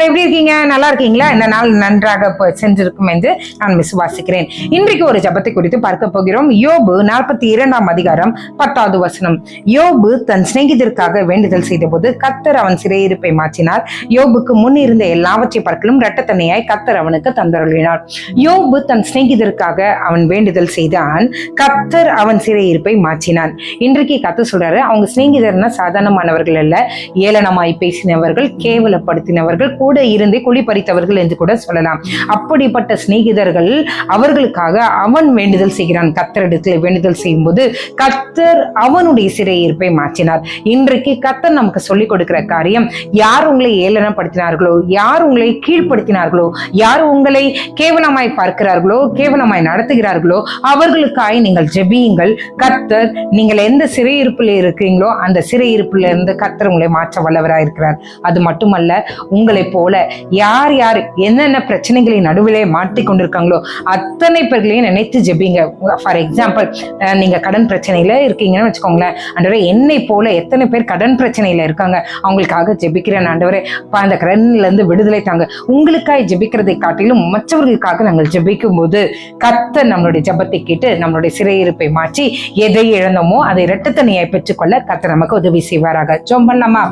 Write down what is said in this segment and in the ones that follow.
எப்படி இருக்கீங்க? நல்லா இருக்கீங்களா? இந்த நாள் நன்றாக சென்றிருக்கும் என்று நான் விசுவாசிக்கிறேன். இன்றைக்கு ஒரு ஜெபத்தை குறித்து பார்க்க போகிறோம். யோபு 42 அதிகாரம் 10வது வசனம். யோபு தன் சிநேகிதருக்காக வேண்டுதல் செய்த போது கர்த்தர் அவன் சிறையிருப்பை மாற்றினார். யோபுக்கு முன் இருந்த எல்லாவற்றை பார்க்கலும் இரட்டத்தனையாய் கர்த்தர் அவனுக்கு தந்தருளினார். யோபு தன் சிநேகிதருக்காக அவன் வேண்டுதல் செய்தான். கர்த்தர் அவன் சிறையிருப்பை மாற்றினான். இன்றைக்கு கர்த்தர் சொல்றாரு, அவங்க சிநேகிதர்னா சாதாரணமானவர்கள் அல்ல, ஏளனமாய் பேசினவர்கள், கேவலப்படுத்தினவர்கள், கூட இருந்து குழி பறித்தவர்கள் என்று கூட சொல்லலாம். அப்படிப்பட்ட சிநேகிதர்கள், அவர்களுக்காக அவன் வேண்டுதல் செய்கிறான். கர்த்தரிடத்தில் வேண்டுதல் செய்யும் போது கர்த்தர் அவனுடைய சிறையிருப்பை மாற்றினார். இன்றைக்கு கர்த்தர் நமக்கு சொல்லிக் கொடுக்கிற காரியம், யார் உங்களை ஏளனப்படுத்தினார்களோ, யார் உங்களை கீழ்ப்படுத்தினார்களோ, யார் உங்களை கேவலமாய் பார்க்கிறார்களோ, கேவலமாய் நடத்துகிறார்களோ, அவர்களுக்காய் நீங்கள் ஜெபியுங்கள். கர்த்தர், நீங்கள் எந்த சிறையிருப்பில் இருக்கீங்களோ அந்த சிறையிருப்பில் இருந்து கர்த்தர் உங்களை மாற்ற வல்லவராய் இருக்கிறார். அது மட்டுமல்ல, உங்களை போல யார் யார் என்னென்ன பிரச்சனைகளை நடுவிலே மாட்டிக்கொண்டிருக்காங்களோ அத்தனை பேர்களையும் நினைத்து ஜெபிங்க. ஃபார் எக்ஸாம்பிள், நீங்க கடன் பிரச்சனையில இருக்கீங்கன்னு வச்சுக்கோங்களேன். ஆண்டவரே, என்னை போல எத்தனை பேர் கடன் பிரச்சனையில இருக்காங்க, அவங்களுக்காக ஜெபிக்கிறேன். ஆண்டவரே, அந்த கடன்ல இருந்து விடுதலை தாங்க. உங்களுக்காக ஜெபிக்கிறதை காட்டிலும் மற்றவர்களுக்காக நாங்கள் ஜெபிக்கும் போது கர்த்தர் நம்மளுடைய ஜெபத்தை கேட்டு நம்மளுடைய சிறையிருப்பை மாற்றி எதை இழந்தோமோ அதை இரட்டத்தனையாய் பெற்றுக்கொள்ள கர்த்தர் நமக்கு உதவி செய்வாராக. ஜெபம் பண்ணலாமா?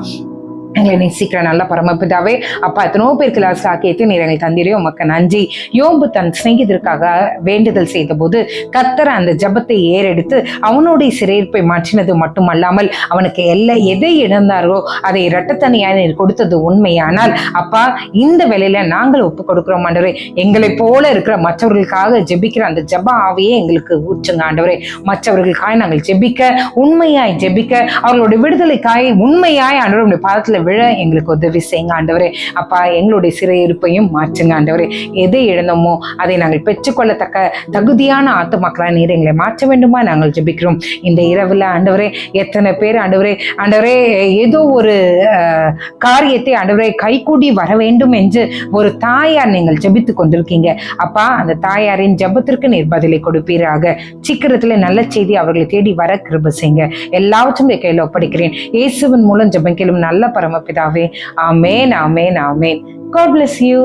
எங்களை நேசிக்கிற நல்ல பரமபிதாவே, அப்பா, எத்தனோ பேருக்கு லாஸ்ட் நீர் எங்களை தந்திரே, உமக்கு நன்றி. யோபு தன் சிநேகிதருக்காக வேண்டுதல் செய்த போது கர்த்தர் அந்த ஜெபத்தை ஏறெடுத்து அவனுடைய சிறையிருப்பை மாற்றினது மட்டுமல்லாமல் அவனுக்கு எதை இழந்தாரோ அதை இரட்டத்தனையாய் நீர் கொடுத்தது உண்மையானால், அப்பா, இந்த வேளையில நாங்கள் ஒப்பு கொடுக்கிறோம் ஆண்டவரே. எங்களை போல இருக்கிற மற்றவர்களுக்காக ஜெபிக்கிற அந்த ஜெப ஆவியே எங்களுக்கு ஊற்றுங்க ஆண்டவரே. மற்றவர்களுக்காய் நாங்கள் ஜெபிக்க, உண்மையாய் ஜெபிக்க, அவர்களுடைய விடுதலைக்காய் உண்மையாய் ஆண்டவருடைய பாதத்துல விழ எங்களுக்கு உதவி செய்யுங்க ஆண்டவரே. அப்பா, எங்களுடைய சிறையிருப்பையும் மாற்றுங்க ஆண்டவரே. எதை இழந்தோமோ அதை நாங்கள் பெற்றுக்கொள்ளத்தக்க தகுதியான ஆத்துமாக்களா நீர் எங்களை மாற்ற வேண்டுமா நாங்கள் ஜெபிக்கிறோம். இந்த இரவுல ஆண்டவரே, எத்தனை பேர் ஆண்டவரே ஏதோ ஒரு காரியத்தை ஆண்டவரே கைகூடி வர வேண்டும் என்று ஒரு தாயார் நீங்கள் ஜெபித்து கொண்டிருக்கீங்க. அப்பா, அந்த தாயாரின் ஜெபத்திற்கு நீர் பதிலை கொடுப்பீராக. சீக்கிரத்துல நல்ல செய்தி அவர்களை தேடி வர கிருபை செய்யுங்க. எல்லாவற்றும் கையில ஒப்படைக்கிறேன். இயேசுவின் மூலம் ஜெபம் கேளும் நல்ல பரமபிதாவே. ஆமென், ஆமென், ஆமென். God bless you.